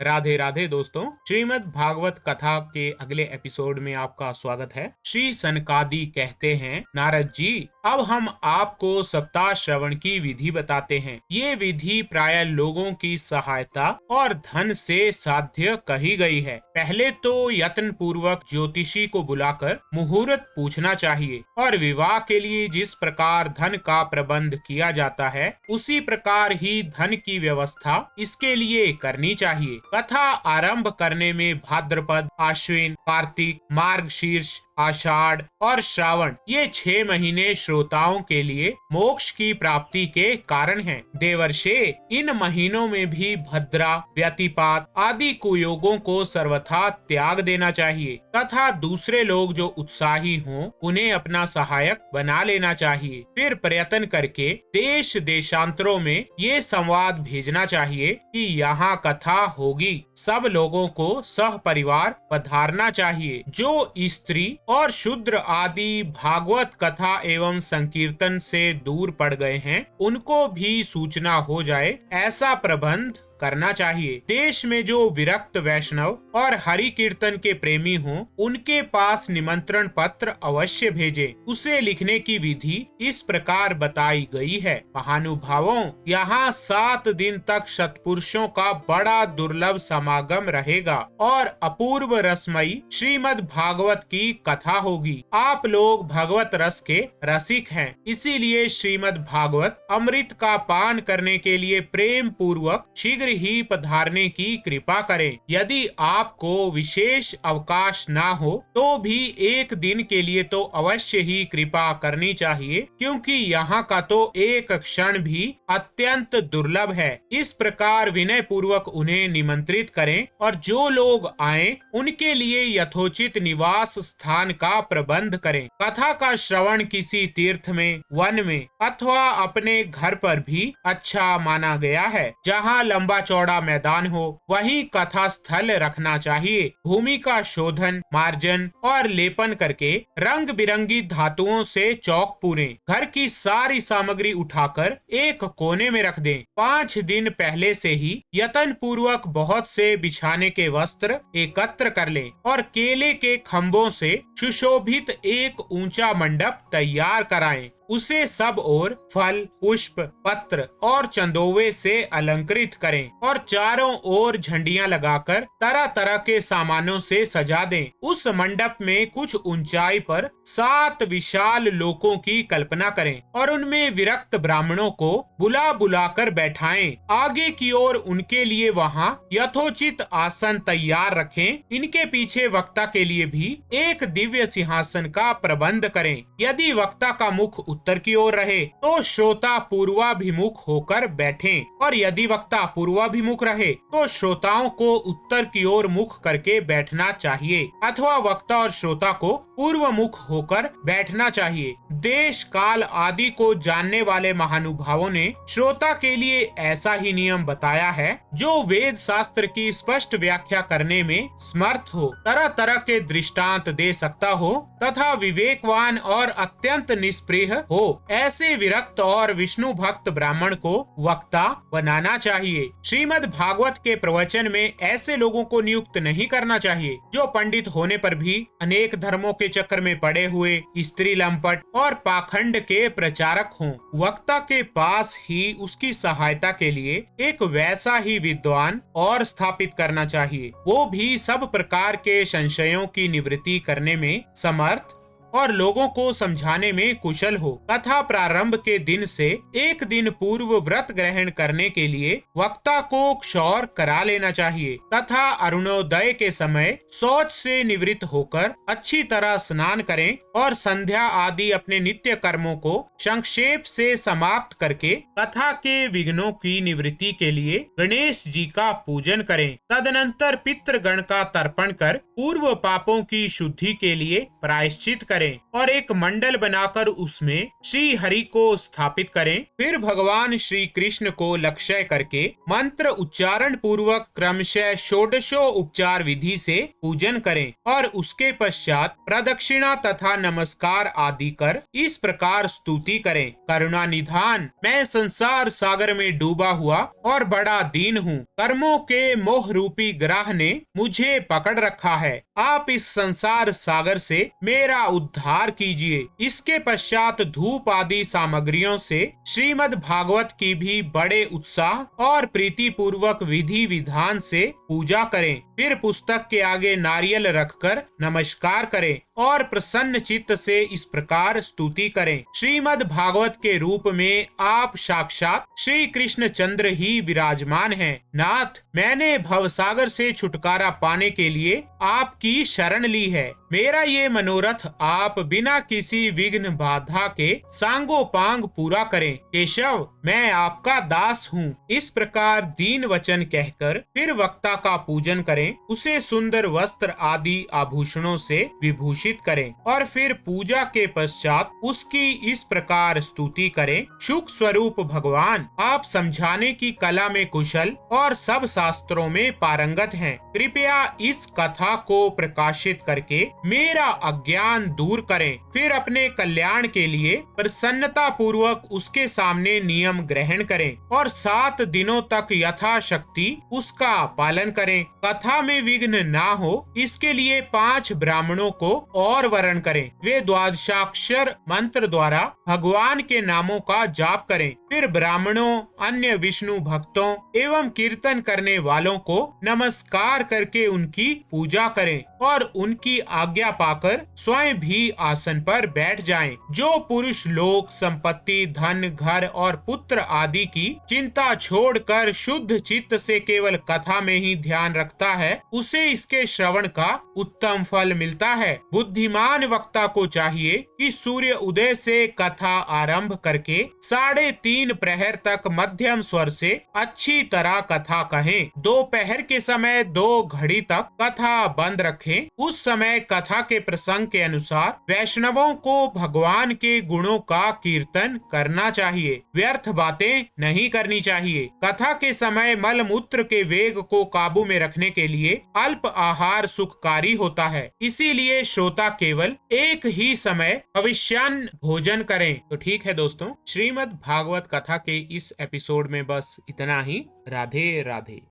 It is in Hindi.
राधे राधे दोस्तों। श्रीमद् भागवत कथा के अगले एपिसोड में आपका स्वागत है। श्री सनकादि कहते हैं, नारद जी, अब हम आपको सप्ताह श्रवण की विधि बताते हैं। ये विधि प्राय लोगों की सहायता और धन से साध्य कही गई है। पहले तो यत्न पूर्वक ज्योतिषी को बुलाकर मुहूर्त पूछना चाहिए और विवाह के लिए जिस प्रकार धन का प्रबंध किया जाता है उसी प्रकार ही धन की व्यवस्था इसके लिए करनी चाहिए। कथा आरंभ करने में भाद्रपद, आश्विन, कार्तिक, मार्गशीर्ष, आषाढ़ और श्रावण ये 6 महीने श्रोताओं के लिए मोक्ष की प्राप्ति के कारण हैं। देवर्षे, इन महीनों में भी भद्रा, व्यतिपात आदि कुयोगों को सर्वथा त्याग देना चाहिए तथा दूसरे लोग जो उत्साही हों उन्हें अपना सहायक बना लेना चाहिए। फिर प्रयत्न करके देश देशांतरों में ये संवाद भेजना चाहिए कि यहाँ कथा होगी, सब लोगों को सह परिवार पधारना चाहिए। जो स्त्री और शूद्र आदि भागवत कथा एवं संकीर्तन से दूर पड़ गए हैं उनको भी सूचना हो जाए, ऐसा प्रबंध करना चाहिए। देश में जो विरक्त वैष्णव और हरि कीर्तन के प्रेमी हों उनके पास निमंत्रण पत्र अवश्य भेजें। उसे लिखने की विधि इस प्रकार बताई गई है। महानुभावों, यहाँ 7 दिन तक सत्पुरुषों का बड़ा दुर्लभ समागम रहेगा और अपूर्व रसमयी श्रीमद् भागवत की कथा होगी। आप लोग भगवत रस के रसिक हैं, इसीलिए श्रीमद् भागवत अमृत का पान करने के लिए प्रेम पूर्वक शीघ्र ही पधारने की कृपा करें। यदि आपको विशेष अवकाश ना हो तो भी एक दिन के लिए तो अवश्य ही कृपा करनी चाहिए, क्योंकि यहाँ का तो एक क्षण भी अत्यंत दुर्लभ है। इस प्रकार विनय पूर्वक उन्हें निमंत्रित करें और जो लोग आए उनके लिए यथोचित निवास स्थान का प्रबंध करें। कथा का श्रवण किसी तीर्थ में, वन में अथवा अपने घर पर भी अच्छा माना गया है। जहाँ लंबा चौड़ा मैदान हो वहीं कथा स्थल रखना चाहिए। भूमि का शोधन, मार्जन और लेपन करके रंग बिरंगी धातुओं से चौक पूरे घर की सारी सामग्री उठाकर एक कोने में रख दें। 5 दिन पहले से ही यत्न पूर्वक बहुत से बिछाने के वस्त्र एकत्र कर लें और केले के खम्भों से सुशोभित एक ऊंचा मंडप तैयार कराएं। उसे सब ओर फल, पुष्प, पत्र और चंदोवे से अलंकृत करें और चारों ओर झंडियां लगाकर तरह तरह के सामानों से सजा दें। उस मंडप में कुछ ऊंचाई पर 7 विशाल लोकों की कल्पना करें और उनमें विरक्त ब्राह्मणों को बुला बुला कर बैठाएं। आगे की ओर उनके लिए वहां यथोचित आसन तैयार रखें। इनके पीछे वक्ता के लिए भी एक दिव्य सिंहासन का प्रबंध करें। यदि वक्ता का मुख उत्तर की ओर रहे तो श्रोता पूर्वाभिमुख होकर बैठें और यदि वक्ता पूर्वाभिमुख रहे तो श्रोताओं को उत्तर की ओर मुख करके बैठना चाहिए अथवा वक्ता और श्रोता को पूर्व मुख होकर बैठना चाहिए। देश काल आदि को जानने वाले महानुभावों ने श्रोता के लिए ऐसा ही नियम बताया है जो वेद शास्त्र की स्पष्ट व्याख्या करने में समर्थ हो, तरह तरह के दृष्टांत दे सकता हो तथा विवेकवान और अत्यंत निष्प्रिय हो। ऐसे विरक्त और विष्णु भक्त ब्राह्मण को वक्ता बनाना चाहिए। श्रीमद् भागवत के प्रवचन में ऐसे लोगों को नियुक्त नहीं करना चाहिए जो पंडित होने पर भी अनेक धर्मों के चक्कर में पड़े हुए स्त्री लंपट और पाखंड के प्रचारक हों। वक्ता के पास ही उसकी सहायता के लिए एक वैसा ही विद्वान और स्थापित करना चाहिए, वो भी सब प्रकार के संशयों की निवृत्ति करने में समर्थ और लोगों को समझाने में कुशल हो। कथा प्रारंभ के दिन से एक दिन पूर्व व्रत ग्रहण करने के लिए वक्ता को क्षौर करा लेना चाहिए तथा अरुणोदय के समय शौच से निवृत्त होकर अच्छी तरह स्नान करें और संध्या आदि अपने नित्य कर्मों को संक्षेप से समाप्त करके कथा के विघ्नों की निवृत्ति के लिए गणेश जी का पूजन करें। तदनंतर पितृगण का तर्पण कर पूर्व पापों की शुद्धि के लिए प्रायश्चित करें। करें और एक मंडल बनाकर उसमें श्री हरि को स्थापित करें। फिर भगवान श्री कृष्ण को लक्ष्य करके मंत्र उच्चारण पूर्वक क्रमशः षोडशो उपचार विधि से पूजन करें और उसके पश्चात प्रदक्षिणा तथा नमस्कार आदि कर इस प्रकार स्तुति करें। करुणा निधान, मैं संसार सागर में डूबा हुआ और बड़ा दीन हूँ। कर्मों के मोह रूपी ग्रह ने मुझे पकड़ रखा है। आप इस संसार सागर से मेरा उद्धार कीजिए। इसके पश्चात धूप आदि सामग्रियों से श्रीमद् भागवत की भी बड़े उत्साह और प्रीति पूर्वक विधि विधान से पूजा करें। फिर पुस्तक के आगे नारियल रखकर नमस्कार करें और प्रसन्न चित्त से इस प्रकार स्तुति करें। श्रीमद् भागवत के रूप में आप साक्षात श्री कृष्ण चंद्र ही विराजमान हैं। नाथ, मैंने भवसागर से छुटकारा पाने के लिए आपकी शरण ली है। मेरा ये मनोरथ आप बिना किसी विघ्न बाधा के सांगोपांग पूरा करें। केशव, मैं आपका दास हूँ। इस प्रकार दीन वचन कहकर फिर वक्ता का पूजन करें, उसे सुंदर वस्त्र आदि आभूषणों से विभूषित करें और फिर पूजा के पश्चात उसकी इस प्रकार स्तुति करें। सुख स्वरूप भगवान, आप समझाने की कला में कुशल और सब शास्त्रों में पारंगत हैं। कृपया इस कथा को प्रकाशित करके मेरा अज्ञान दूर करें। फिर अपने कल्याण के लिए प्रसन्नता पूर्वक उसके सामने नियम ग्रहण करें और 7 दिनों तक यथाशक्ति उसका पालन करें। कथा में विघ्न ना हो इसके लिए 5 ब्राह्मणों को और वरण करें। वे द्वादशाक्षर मंत्र द्वारा भगवान के नामों का जाप करें। फिर ब्राह्मणों, अन्य विष्णु भक्तों एवं कीर्तन करने वालों को नमस्कार करके उनकी पूजा करें और उनकी आज्ञा पाकर स्वयं भी आसन पर बैठ जाएं। जो पुरुष लोक, संपत्ति, धन, घर और पुत्र आदि की चिंता छोड़कर शुद्ध चित्त से केवल कथा में ही ध्यान रखता है, उसे इसके श्रवण का उत्तम फल मिलता है। बुद्धिमान वक्ता को चाहिए कि सूर्य उदय से कथा आरंभ करके 3:30 प्रहर तक मध्यम स्वर से अच्छी तरह कथा कहें। दोपहर के समय 2 घड़ी तक कथा बंद रखें। उस समय कथा के प्रसंग के अनुसार वैष्णवों को भगवान के गुणों का कीर्तन करना चाहिए। व्यर्थ बातें नहीं करनी चाहिए। कथा के समय मल मूत्र के वेग को काबू में रखने के लिए अल्प आहार सुखकारी होता है। इसीलिए श्रोता केवल एक ही समय भविष्यान्न भोजन करें। तो ठीक है दोस्तों, श्रीमद् भागवत कथा के इस एपिसोड में बस इतना ही। राधे राधे।